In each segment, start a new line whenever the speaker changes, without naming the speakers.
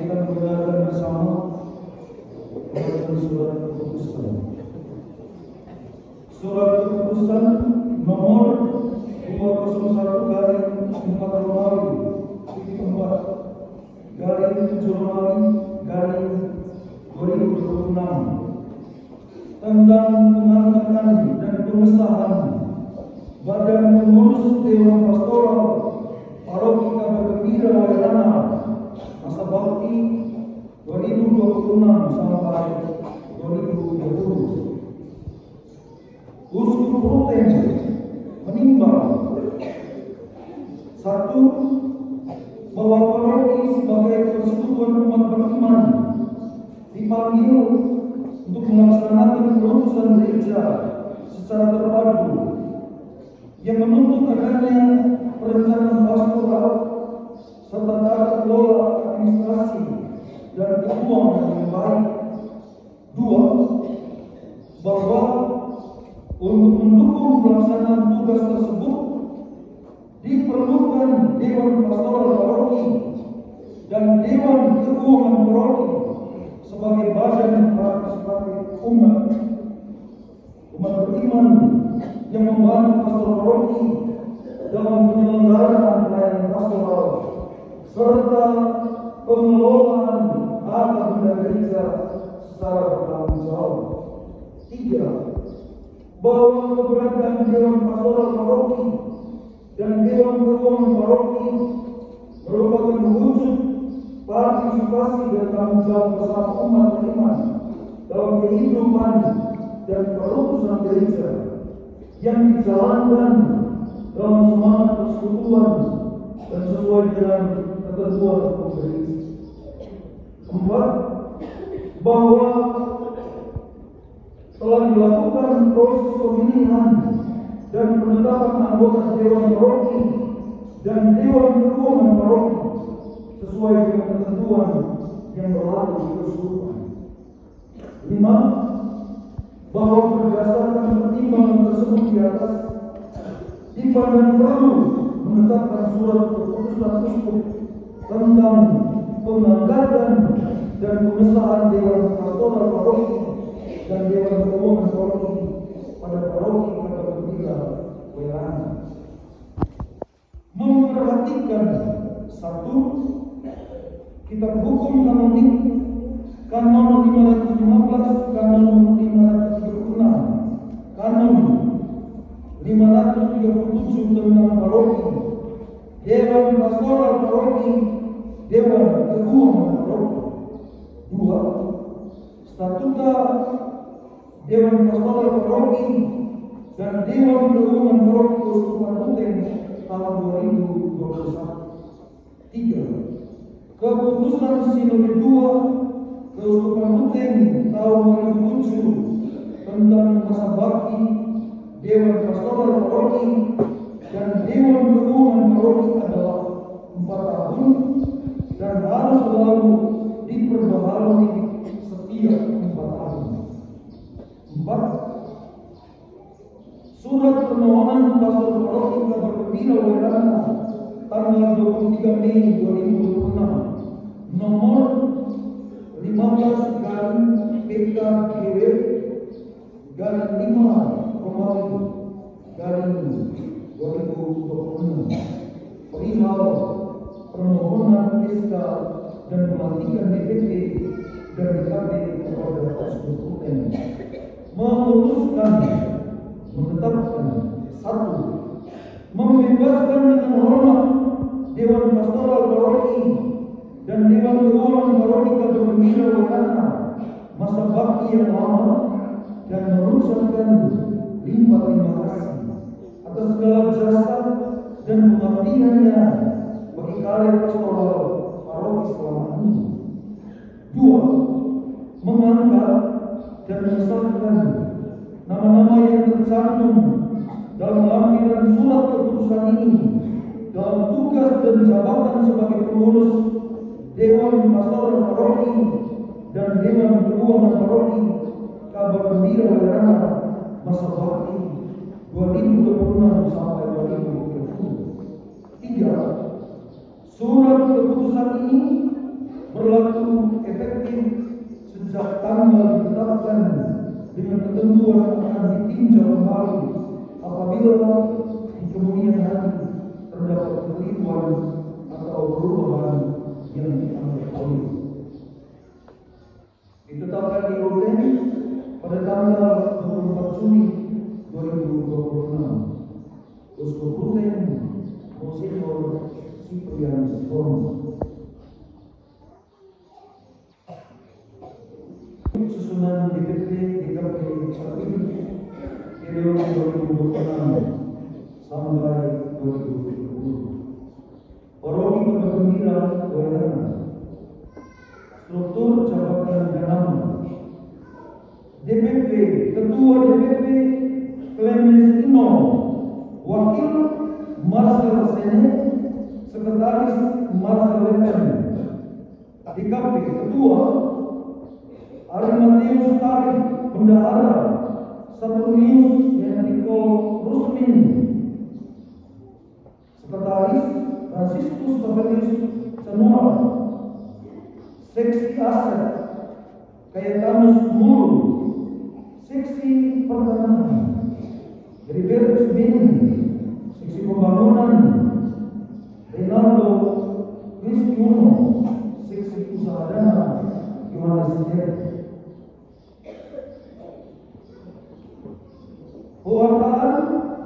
kita mendengarkan bersama bacaan surat keputusan. Surat keputusan nomor 201/4 Romawi 7/7/2026 tentang pengangkatan dan pengesahan Badan Pengurus Dewan Pastoral Paroki Kabar Gembira Wairana masa bakti 2026 sampai 2030. Uskup Ruteng menimbang: 1. Bahwa paroki sebagai persekutuan umat beriman dipanggil untuk melaksanakan perutusan gereja secara terpadu yang menuntut adanya perencanaan pastoral serta tata kelola administrasi dan keuangan yang baik. 2. Bahwa untuk mendukung pelaksanaan tugas tersebut diperlukan Dewan Pastoral Paroki dan Dewan Keuangan Paroki sebagai badan partisipatif umat beriman yang membantu pastoral paroki dalam penyelenggaraan pelayanan pastoral serta pengelolaan harta benda gereja secara bertanggung jawab. 3. Bahwa keberadaan Dewan Pastoral Paroki dan Dewan Keuangan Paroki merupakan wujud partisipasi dan tanggung jawab bersama umat beriman dalam kehidupan dan perutusan gereja yang dijalankan dalam semangat persekutuan dan sesuai dengan ketentuan hukum gereja. 4. Bahwa telah dilakukan proses pemilihan dan penetapan anggota Dewan Paroki dan Dewan Keuangan Paroki sesuai dengan ketentuan yang berlaku di keuskupan. 5. Bahwa berdasarkan pertimbangan tersebut di atas dipandang perlu menetapkan surat keputusan uskup tentang pengangkatan dan pengesahan Dewan Pastoral Paroki dan Dewan Keuangan Paroki pada Paroki Kabar Gembira Wairana. Memperhatikan: 1. Kitab Hukum Kanonik Kanon 515, Kanon 536, Kanon 537 tentang paroki, Dewan Pastoral Paroki, Dewan Keuangan Paroki. 2. Statuta Dewan Pastoral Paroki dan Dewan Keuangan Paroki Keuskupan Ruteng tahun 2021. 3. Keputusan Sinode 2 Keuskupan Ruteng tahun 2007 tentang masa bakti Dewan Pastoral Paroki dan Dewan Keuangan Paroki adalah 4 tahun dan harus selalu diperbaharui setiap 4 tahun. 4. Surat permohonan Pastoral Paroki Kabar Gembira Wairana tanggal 23 Mei 2026 nomor 15/PK/5/2026 perihal permohonan SK dan pelantikan DPT dan DKP kepada Uskup Ruteng memutuskan menetapkan: 1. Membebaskan dengan hormat Dewan Pastoral Paroki dan Dewan Keuangan Paroki Kabar Gembira Wairana masa bakti yang lama dan mengucapkan limpah terima kasih atas segala jasa dan pengabdiannya bagi karya pastoral paroki selama ini. 2. Mengangkat dan mengesahkan nama-nama yang tercantum dalam lampiran surat keputusan ini dalam tugas dan jabatan sebagai pengurus Dewan Pastoral Paroki dan Dewan Keuangan Paroki Kabar Gembira Wairana masa bakti 2026 sampai 2030. 3. Surat keputusan ini berlaku efektif sejak tanggal ditetapkan dengan ketentuan akan ditinjau kembali apabila di kemudian hari terdapat kekeliruan atau perubahan yang dianggap perlu. Ditetapkan di Ruten pada tanggal 24 Juni 2026. Uskup Ruten Monsignor Cyprianus Romo. Susunan DPP DKP Terpilih periode 2026 sampai 2030. Paroki Kabar Gembira Wairana. Struktur jabatan dan nama. DPP, Ketua DPP Clemens Ino, Wakil Marcel Sene, Sekretaris Marcel Leven. DKP Ketua Ari Matius Tarif, Bendahara Saturnius Enrico Rusmin. Sekretaris Franciscus Saverius Sanuara. Seksi Aset Kayetanus Mulu. Seksi Pertanahan Heribertus Bin. Seksi Pembangunan Renaldo Cristiuno. Seksi Usaha Dana Yohanes Sejati. Pewartaan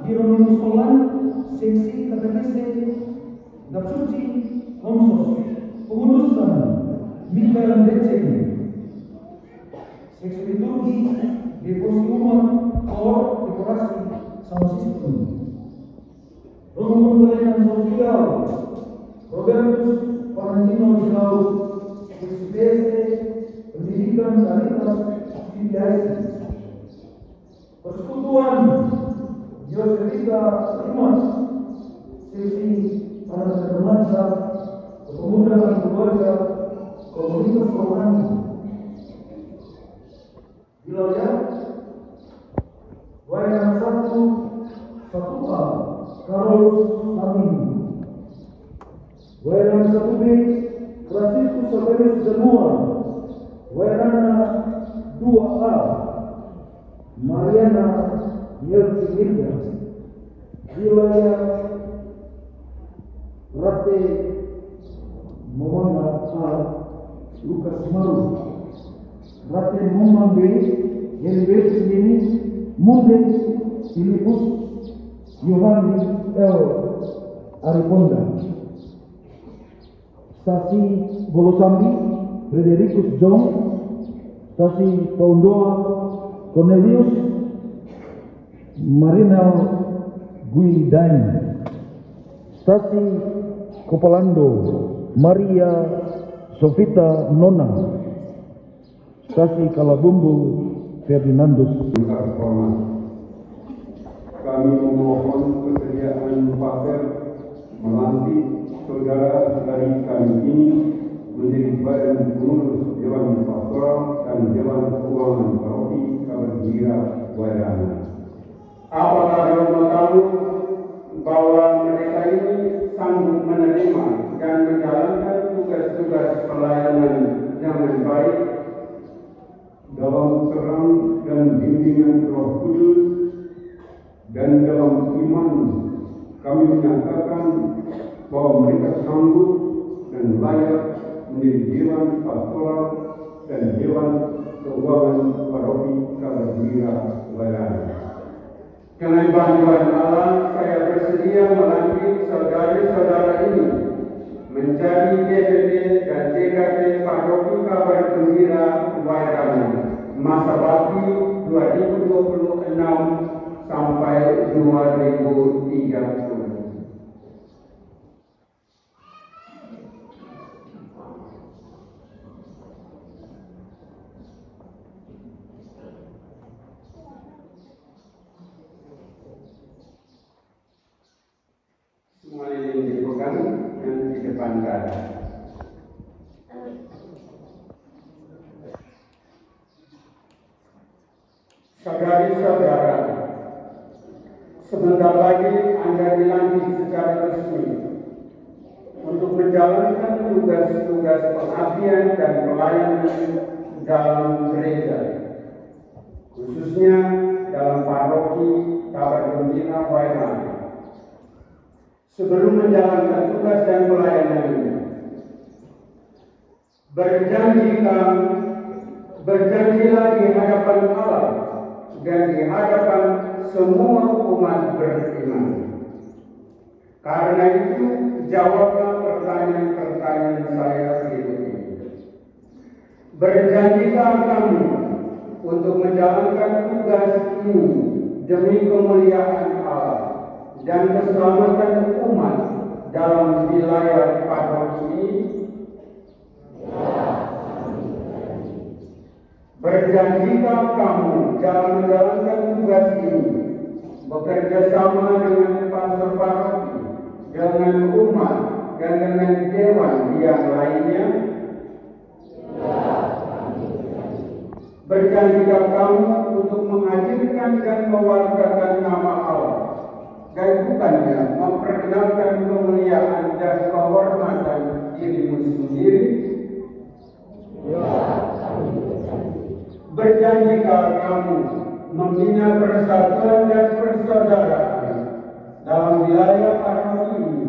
Hieronymus Olan. Seksi Katekese Kitab Suci Komsos. Pengurusan Mikael Deceng. Seksi Liturgi Devosi Umat Kor Dekorasi Sound System. Rombongan Pelayanan Sosial Robertus Valentino Jilau. Seksi PST Pendidikan Kualitas Filiasi. Persekutuan Yosefita Limas. Seksi Anak Remaja Pemuda dan Keluarga Komunitas Rohani. Wilayah Wairana 1 Satu'a Carolus Amin. Wairana 1B Franciscus Saverius Januar. Wairana 2A Mariana Melci Mirga. Wilayah Rate Muhammad A. Lukas Maru. Rate Muhammad B. Helvetus ini Munde Filipus Yohani L. Ariponda. Stasi Bolosambi Fredericus John. Stasi Paundoa Cornelius Marinel Guidain. Stasi Kopalando Maria Sofita Nona. Stasi Kalabumbu Ferdinandus.
Kami memohon kesediaan Pater melantik saudara dari kami ini menjadi badan pengurus Dewan Pastoral dan Dewan Keuangan Paroki Kabar Gembira Wairana.
Apakah dalam tahu bahwa mereka ini sanggup menerima dan menjalankan tugas-tugas pelayanan dengan baik
dalam terang dan bimbingan Roh Kudus dan dalam iman kami menyatakan bahwa mereka sanggup dan layak menjadi Dewan Pastoral dan Dewan Keuangan Paroki Kabar Gembira Wairana.
Dengan bantuan Allah, saya bersedia melantik saudara-saudara ini menjadi DPP dan DKP Paroki Kabar Gembira Wairana masa bakti 2026 sampai 2030. Semua ini dipegang dan dikedepankan. Saudari-saudara, sebentar lagi Anda dilantik secara resmi untuk menjalankan tugas-tugas pengabdian dan pelayanan dalam gereja, khususnya dalam paroki Kabar Gembira Wairami. Sebelum menjalankan tugas dan pelayanan ini, berjanjilah di hadapan Allah dan di hadapan semua umat beriman. Karena itu, jawablah pertanyaan-pertanyaan saya berikut ini. Berjanjikah kamu untuk menjalankan tugas ini demi kemuliaan Allah dan keselamatan umat dalam wilayah paroki ini? Berjanjikah kamu dalam menjalankan tugas ini bekerja sama dengan pastor paroki, dengan umat, dan dengan dewan yang lainnya? Berjanjikah kamu untuk menghadirkan dan mewartakan nama Allah dan bukannya memperkenalkan kemuliaan dan kehormatan dirimu sendiri? Berjanjikah kamu membina persatuan dan persaudaraan dalam wilayah paroki ini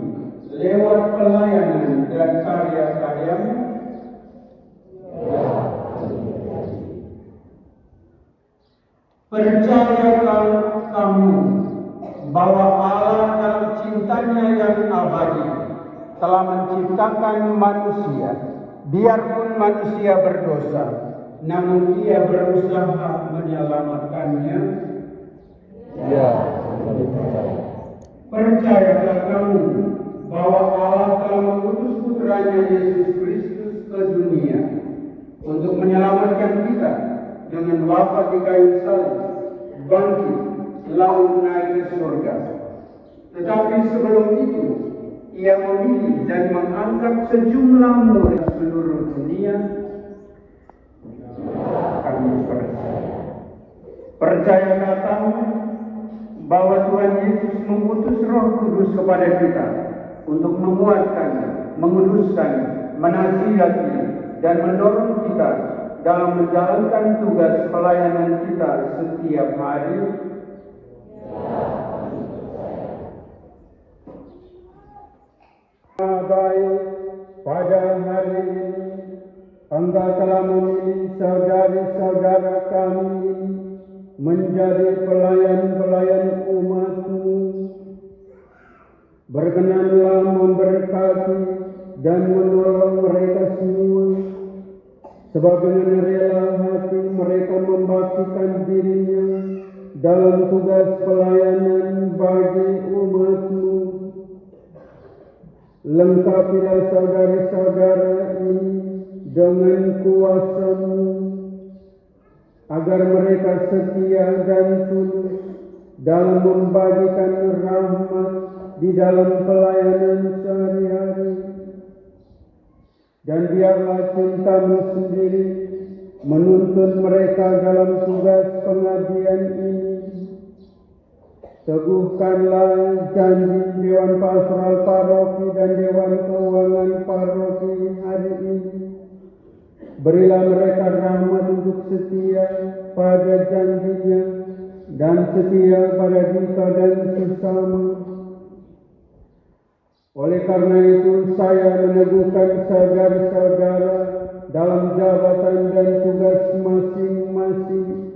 lewat pelayanan dan karya-karyamu? Percayakan kamu bahwa Allah dalam cintanya yang abadi telah menciptakan manusia, biarpun manusia berdosa, namun Ia berusaha menyelamatkannya?
Ya, kami percaya.
Percayalah kamu bahwa Allah telah mengutus putranya Yesus Kristus ke dunia untuk menyelamatkan kita dengan wafat di kayu salib, bangkit, lalu naik ke surga. Tetapi sebelum itu, Ia memilih dan mengangkat sejumlah murid seluruh dunia. Kami percaya. Percayakah kamu bahwa Tuhan Yesus mengutus Roh Kudus kepada kita untuk menguatkan, menguduskan, menasihati, dan mendorong kita dalam menjalankan tugas pelayanan kita setiap hari? Baik, pada hari ini Engkau telah memilih saudari-saudara kami menjadi pelayan-pelayan umat-Mu. Berkenanlah memberkati dan menolong mereka semua, sebab dengan rela hati mereka membaktikan dirinya dalam tugas pelayanan bagi umat-Mu. Lengkapilah saudari-saudara ini dengan kuasa-Mu, agar mereka setia dan tulus dalam membagikan rahmat di dalam pelayanan sehari-hari. Dan biarlah cinta-Mu sendiri menuntun mereka dalam tugas pengabdian ini. Teguhkanlah janji Dewan Pastoral Paroki dan Dewan Keuangan Paroki hari ini. Berilah mereka rahmat untuk setia pada janjinya dan setia pada kita dan sesama. Oleh karena itu, saya meneguhkan saudara-saudara dalam jabatan dan tugas masing-masing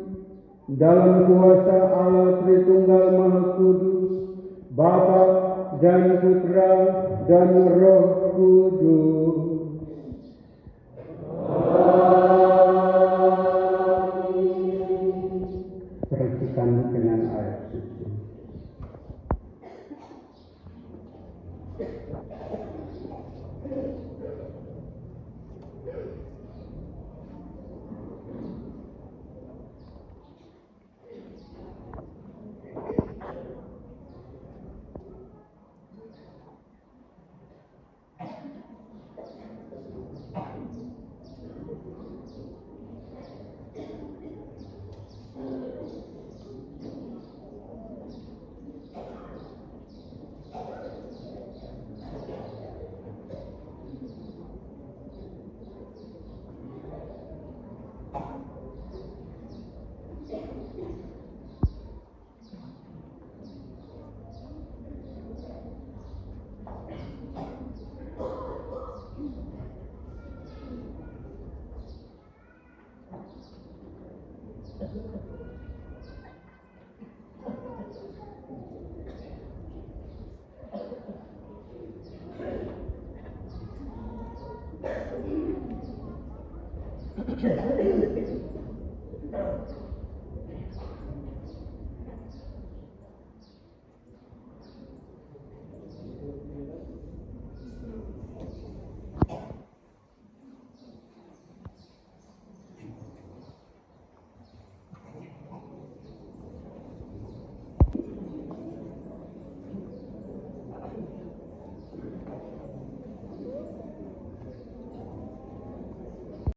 dalam kuasa Allah Tritunggal Maha Kudus, Bapa dan Putra dan Roh Kudus. Perhatikan dengan ayat suci.